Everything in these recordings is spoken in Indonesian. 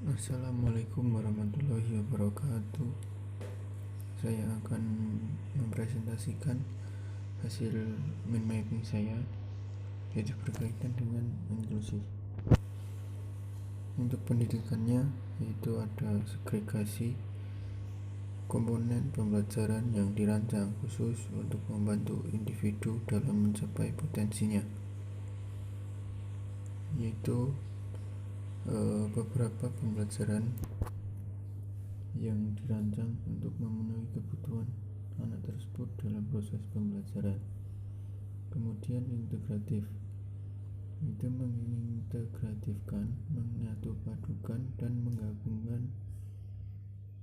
Assalamualaikum warahmatullahi wabarakatuh. Saya akan mempresentasikan hasil mind mapping saya, yaitu berkaitan dengan inklusi. Untuk pendidikannya, yaitu ada segregasi komponen pembelajaran yang dirancang khusus untuk membantu individu dalam mencapai potensinya, yaitu beberapa pembelajaran yang dirancang untuk memenuhi kebutuhan anak tersebut dalam proses pembelajaran. Kemudian integratif, itu mengintegratifkan, menyatupadukan dan menggabungkan,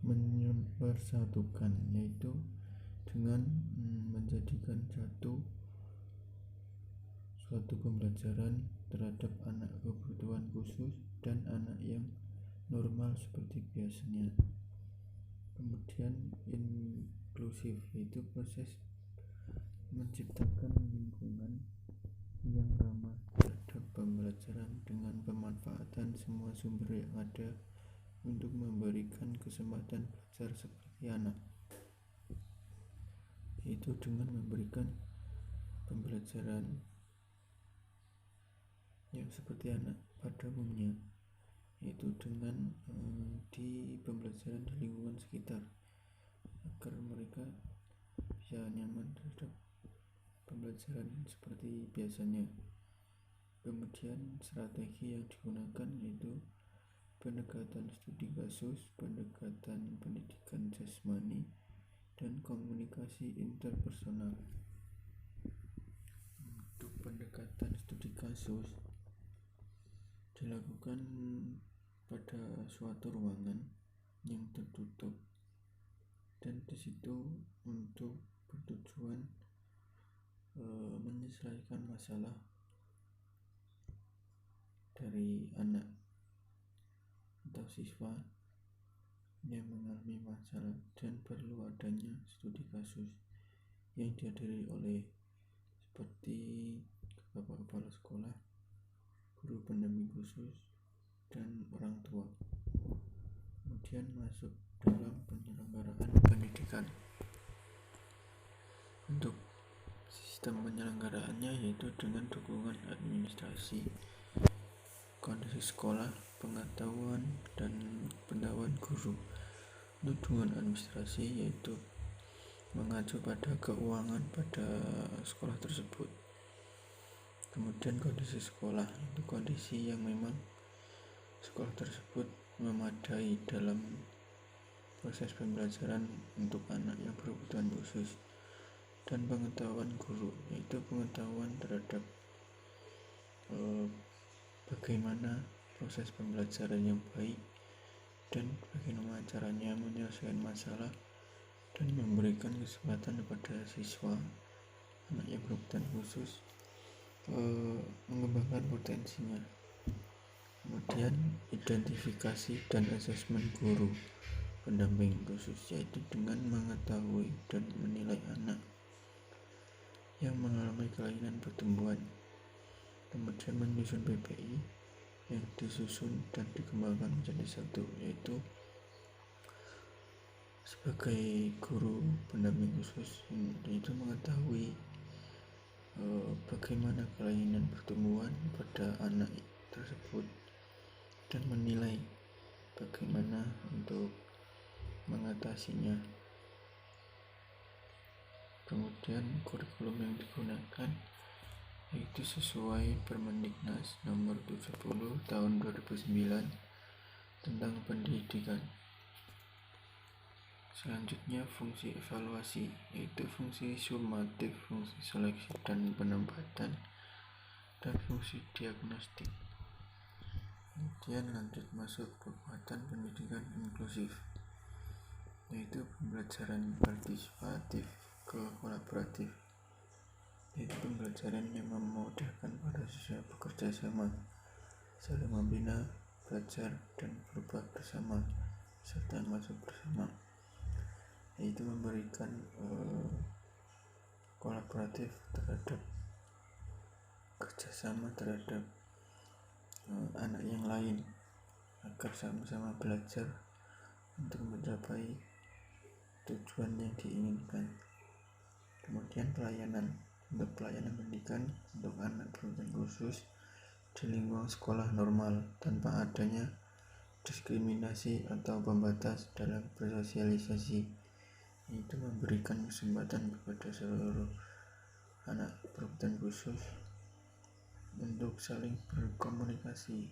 mempersatukan, yaitu dengan menjadikan suatu pembelajaran terhadap anak kebutuhan khusus dan anak yang normal seperti biasanya. Kemudian inklusif, yaitu proses menciptakan lingkungan yang ramah terhadap pembelajaran dengan pemanfaatan semua sumber yang ada untuk memberikan kesempatan belajar seperti anak, yaitu dengan memberikan pembelajaran yang seperti anak pada umumnya, yaitu dengan di pembelajaran di lingkungan sekitar agar mereka bisa nyaman terhadap pembelajaran seperti biasanya. Kemudian strategi yang digunakan yaitu pendekatan studi kasus, pendekatan pendidikan jasmani, dan komunikasi interpersonal. Untuk pendekatan studi kasus dilakukan pada suatu ruangan yang tertutup, dan disitu untuk bertujuan menyelesaikan masalah dari anak atau siswa yang mengalami masalah, dan perlu adanya studi kasus yang dihadiri oleh seperti bapak kepala sekolah, guru pendamping khusus, dan orang tua. Kemudian masuk dalam penyelenggaraan pendidikan. Untuk sistem penyelenggaraannya yaitu dengan dukungan administrasi, kondisi sekolah, pengetahuan, dan pendampingan guru. Untuk dukungan administrasi yaitu mengacu pada keuangan pada sekolah tersebut. Kemudian kondisi sekolah, itu kondisi yang memang sekolah tersebut memadai dalam proses pembelajaran untuk anak yang berkebutuhan khusus. Dan pengetahuan guru, yaitu pengetahuan terhadap bagaimana proses pembelajaran yang baik dan bagaimana caranya menyelesaikan masalah dan memberikan kesempatan kepada siswa anak yang berkebutuhan khusus mengembangkan potensinya. Kemudian identifikasi dan asesmen guru pendamping khusus, yaitu dengan mengetahui dan menilai anak yang mengalami kelainan pertumbuhan. Kemudian menyusun PPI yang disusun dan dikembangkan menjadi satu, yaitu sebagai guru pendamping khusus, yaitu mengetahui bagaimana kelainan pertumbuhan pada anak tersebut dan menilai bagaimana untuk mengatasinya. Kemudian kurikulum yang digunakan yaitu sesuai Permendiknas nomor 70 tahun 2009 tentang pendidikan. Selanjutnya fungsi evaluasi, yaitu fungsi sumatif, fungsi seleksi dan penempatan, dan fungsi diagnostik. Kemudian lanjut masuk kekuatan pendidikan inklusif, yaitu pembelajaran partisipatif ke kolaboratif, yaitu pembelajaran yang memudahkan para siswa bekerja sama, saling membina, belajar, dan berubah bersama, serta masuk bersama, yaitu memberikan kolaboratif terhadap kerjasama terhadap anak yang lain. agar sama-sama belajar untuk mencapai tujuan yang diinginkan. Kemudian pelayanan, untuk pelayanan pendidikan untuk anak berkebutuhan khusus di lingkungan sekolah normal tanpa adanya diskriminasi atau pembatas dalam bersosialisasi, yaitu memberikan kesempatan kepada seluruh anak berkebutuhan khusus untuk saling berkomunikasi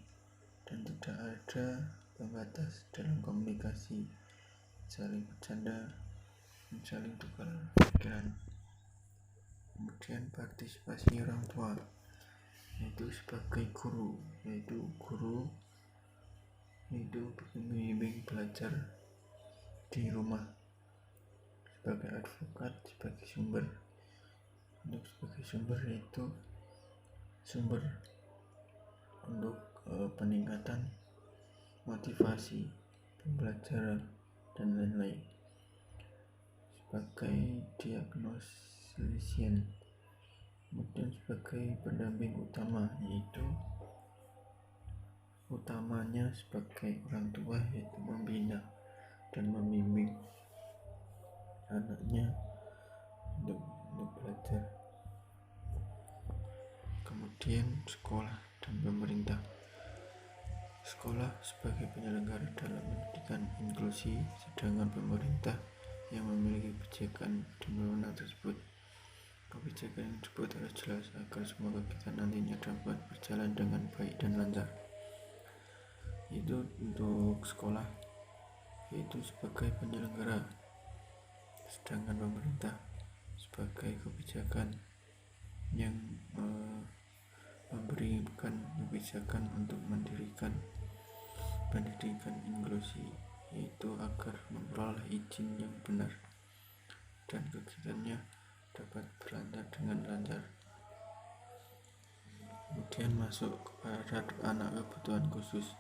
dan tidak ada pembatas dalam komunikasi, saling bercanda, saling tukar pikiran. Kemudian partisipasi orang tua, yaitu sebagai guru, yaitu membimbing belajar di rumah, sebagai advokat, sebagai sumber. Untuk sebagai sumber yaitu sumber untuk peningkatan motivasi pembelajaran dan lain-lain. Sebagai diagnosisian, kemudian sebagai pendamping utama, yaitu utamanya sebagai orang tua, yaitu membina dan membimbing anaknya untuk belajar. Kemudian sekolah dan pemerintah. Sekolah sebagai penyelenggara dalam pendidikan inklusi, sedangkan pemerintah yang memiliki kebijakan dan wewenang tersebut. Kebijakan yang tersebut harus jelas agar semua kegiatan nantinya dapat berjalan dengan baik dan lancar. Itu untuk sekolah, yaitu sebagai penyelenggara, sedangkan pemerintah sebagai kebijakan yang memberikan kebijakan untuk mendirikan pendidikan inklusi, yaitu agar memperoleh izin yang benar dan kegiatannya dapat berlanjut dengan lancar. Kemudian masuk kepada anak kebutuhan khusus.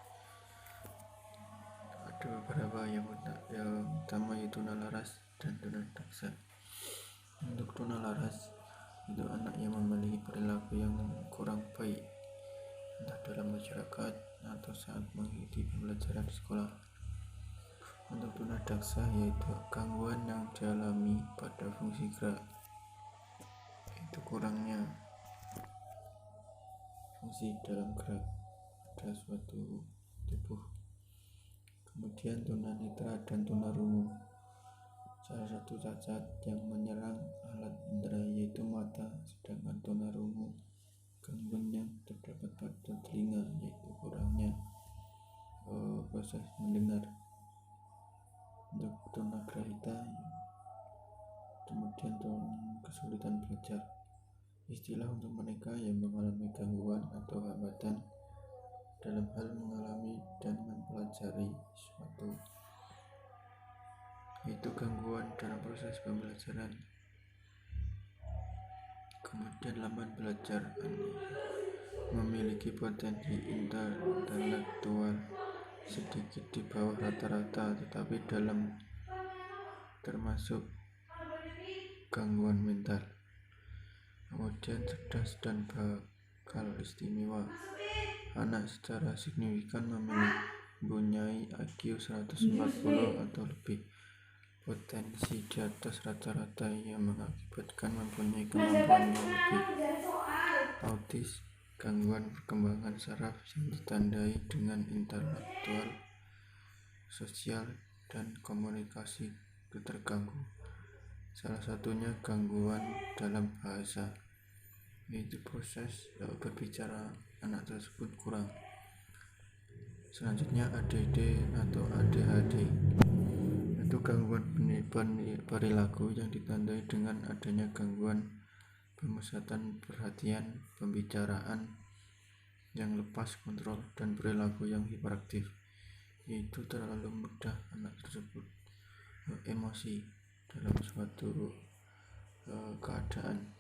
Ada beberapa yang utama, yaitu tunalaras dan tunadaksa. Untuk tunalaras itu anak yang memiliki perilaku yang kurang baik, entah dalam masyarakat atau saat mengikuti pembelajaran di sekolah. Untuk tunadaksa yaitu gangguan yang dialami pada fungsi gerak, yaitu kurangnya fungsi dalam gerak pada suatu tubuh. Kemudian tunanetra dan tunarungu, salah satu cacat yang menyerang alat indera yaitu mata, sedangkan tunarungu gangguan yang terdapat pada telinga, yaitu kurangnya proses mendengar. Untuk tunagrahita, kemudian kesulitan belajar, istilah untuk mereka yang mengalami gangguan atau hambatan dalam hal mengalami dan mempelajari sesuatu, yaitu gangguan dalam proses pembelajaran. Kemudian lamban belajar memiliki potensi intelektual sedikit di bawah rata-rata, tetapi dalam termasuk gangguan mental. Kemudian cerdas dan bakal istimewa, anak secara signifikan mempunyai IQ 140 atau lebih, potensi di atas rata-rata yang mengakibatkan mempunyai kemampuan yang lebih. Autis, gangguan perkembangan saraf yang ditandai dengan intelektual, sosial, dan komunikasi terganggu. Salah satunya gangguan dalam bahasa, yaitu proses berbicara anak tersebut kurang. Selanjutnya ADD atau ADHD, itu gangguan perilaku yang ditandai dengan adanya gangguan pemusatan perhatian, pembicaraan yang lepas kontrol, dan perilaku yang hiperaktif, yaitu terlalu mudah anak tersebut emosi dalam suatu keadaan.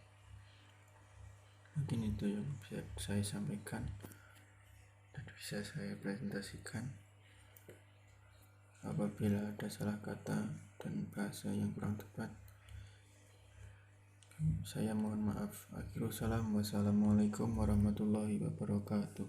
Mungkin itu yang bisa saya sampaikan dan bisa saya presentasikan. Apabila ada salah kata dan bahasa yang kurang tepat, saya mohon maaf. Akhirul salam. Wassalamualaikum warahmatullahi wabarakatuh.